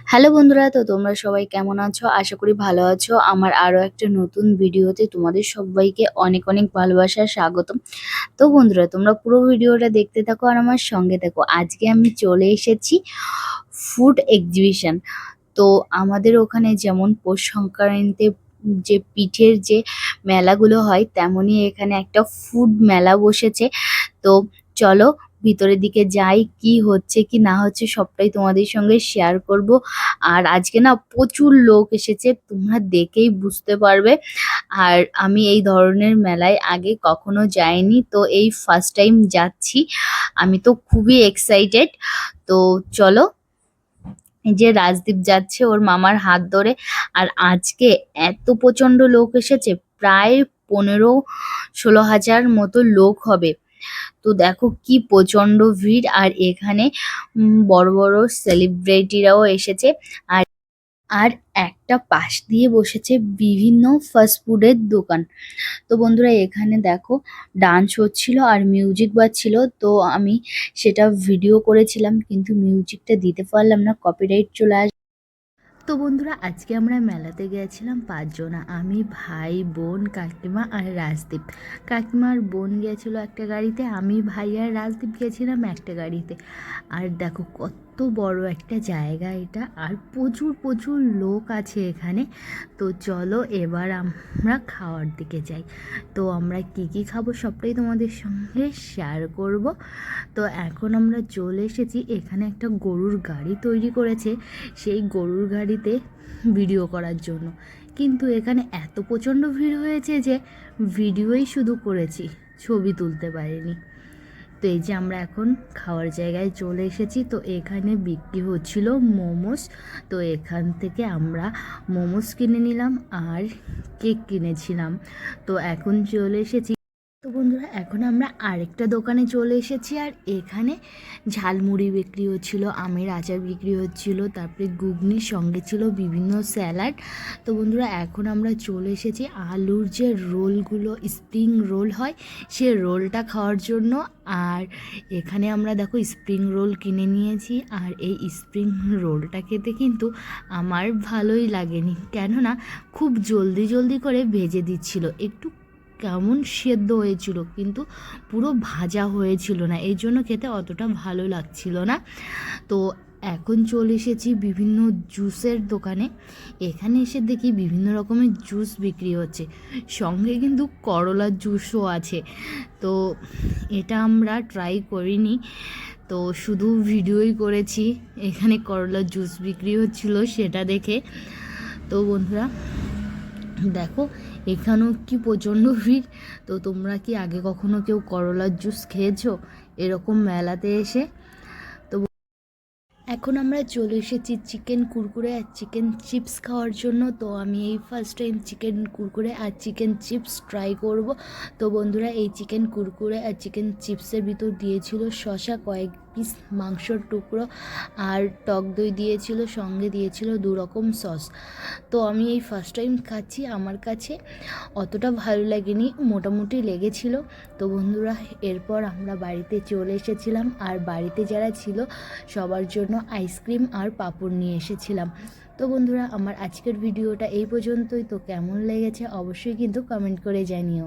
Hello বন্ধুরা, তো তোমরা সবাই কেমন আছো? আশা করি ভালো আছো। আমার আরো একটা নতুন ভিডিওতে তোমাদের সবাইকে অনেক অনেক ভালোবাসা, স্বাগতম। তো বন্ধুরা, তোমরা পুরো ভিডিওটা দেখতে থাকো আর আমার সঙ্গে থাকো। আজকে আমি চলে এসেছি ফুড এক্সিবিশন। তো আমাদের ওখানে যেমন পৌষ সংক্রান্তিতে যে পিঠের যে মেলাগুলো হয়, তেমনই এখানে একটা ফুড মেলা বসেছে। তো চলো ভিতরের দিকে যাই, কি হচ্ছে কি না হচ্ছে সবটাই তোমাদের সঙ্গে শেয়ার করব। আর আজকে না প্রচুর লোক এসেছে, তোমরা দেখেই বুঝতে পারবে। আর আমি এই ধরনের মেলায় আগে কখনো যাইনি, তো এই ফার্স্ট টাইম যাচ্ছি। আমি তো খুবই এক্সাইটেড। তো চলো, এই যে রাজদীপ যাচ্ছে ওর মামার হাত ধরে। আর আজকে এত প্রচন্ড লোক এসেছে, প্রায় 15-16 হাজার মতো লোক হবে। তো দেখো কি প্রচন্ড ভিড়। আর এখানে বড় বড় সেলিব্রিটিরাও এসেছে। আর আর একটা পাশ দিয়ে বসেছে বিভিন্ন ফাস্ট ফুডের দোকান। তো বন্ধুরা, এখানে দেখো ডান্স হচ্ছিল আর মিউজিক বাজছিল। তো আমি সেটা ভিডিও করেছিলাম, কিন্তু মিউজিকটা দিতে পারলাম না, কপিরাইট চলে আসবে। তো বন্ধুরা, আজকে আমরা মেলাতে গিয়েছিলাম 5 জনা, আমি, ভাই, বোন, কাকিমা আর রাজদীপ। কাকিমার বোন গিয়েছিল একটা গাড়িতে, আমি, ভাই আর রাজদীপ গিয়েছিলাম একটা গাড়িতে। আর দেখো কত বড় একটা জায়গা এটা, আর প্রচুর প্রচুর লোক আছে এখানে। তো চলো এবার আমরা খাওয়ার দিকে যাই। তো আমরা কি কি খাবো সবটাই তোমাদের সঙ্গে শেয়ার করব। তো এখন আমরা চলে এসেছি, এখানে একটা গরুর গাড়ি তৈরি করেছে, সেই গরুর গাড়িতে ভিডিও করার জন্য। কিন্তু এখানে এত প্রচণ্ড ভিড় হয়েছে যে ভিডিওই শুধু করেছি, ছবি তুলতে পারিনি। তো এই যে আমরা এখন খাওয়ার জায়গায় চলে এসেছি। তো এখানে বিক্রি হচ্ছিল মোমোস। তো এখান থেকে আমরা মোমোস কিনে নিলাম আর কেক কিনেছিলাম। তো এখন চলে এসেছি। তো বন্ধুরা, এখন আমরা আরেকটা দোকানে চলে এসেছি। আর এখানে ঝালমুড়ি বিক্রি হচ্ছিল, আমের আচার বিক্রি হচ্ছিল, তারপরে ঘুগনির সঙ্গে ছিল বিভিন্ন স্যালাড। তো বন্ধুরা, এখন আমরা চলে এসেছি আলুর যে রোলগুলো, স্প্রিং রোল হয়, সে রোলটা খাওয়ার জন্য। আর এখানে আমরা দেখো স্প্রিং রোল কিনে নিয়েছি। আর এই স্প্রিং রোলটা খেতে কিন্তু আমার ভালোই লাগেনি, কেননা খুব জলদি জলদি করে ভেজে দিচ্ছিল, একটু কেমন সেদ্ধ হয়েছিল, কিন্তু পুরো ভাজা হয়েছিল না, এই জন্য খেতে অতটা ভালো লাগছিল না। তো এখন চলে এসেছি বিভিন্ন জুসের দোকানে। এখানে এসে দেখি বিভিন্ন রকমের জুস বিক্রি হচ্ছে, সঙ্গে কিন্তু করলার জুসও আছে। তো এটা আমরা ট্রাই করিনি, তো শুধু ভিডিওই করেছি। এখানে করলার জুস বিক্রি হচ্ছিল সেটা দেখে। তো বন্ধুরা দেখো, এখানেও কি প্রচণ্ড ভিড়। তো তোমরা কি আগে কখনো কেউ করলার জুস খেয়েছো এরকম মেলাতে এসে? তো এখন আমরা চলে এসেছি চিকেন কুরকুরে আর চিকেন চিপস খাওয়ার জন্য। তো আমি এই ফার্স্ট টাইম চিকেন কুরকুরে আর চিকেন চিপস ট্রাই করব। তো বন্ধুরা, এই চিকেন কুরকুরে আর চিকেন চিপসের ভিতর দিয়েছিল শসা, কয়েক পিস মাংসর টুকরো আর টক দই দিয়েছিল, সঙ্গে দিয়েছিল 2 রকম সস। তো আমি এই ফার্স্ট টাইম খাচ্ছি, আমার কাছে অতটা ভালো লাগেনি, মোটামুটি লেগেছিল। তো বন্ধুরা, এরপর আমরা বাড়িতে চলে এসেছিলাম। আর বাড়িতে যারা ছিল সবার জন্য আইসক্রিম আর পাঁপড় নিয়ে এসেছিলাম। তো বন্ধুরা, আমার আজকের ভিডিওটা এই পর্যন্তই। তো কেমন লেগেছে অবশ্যই কিন্তু কমেন্ট করে জানিও।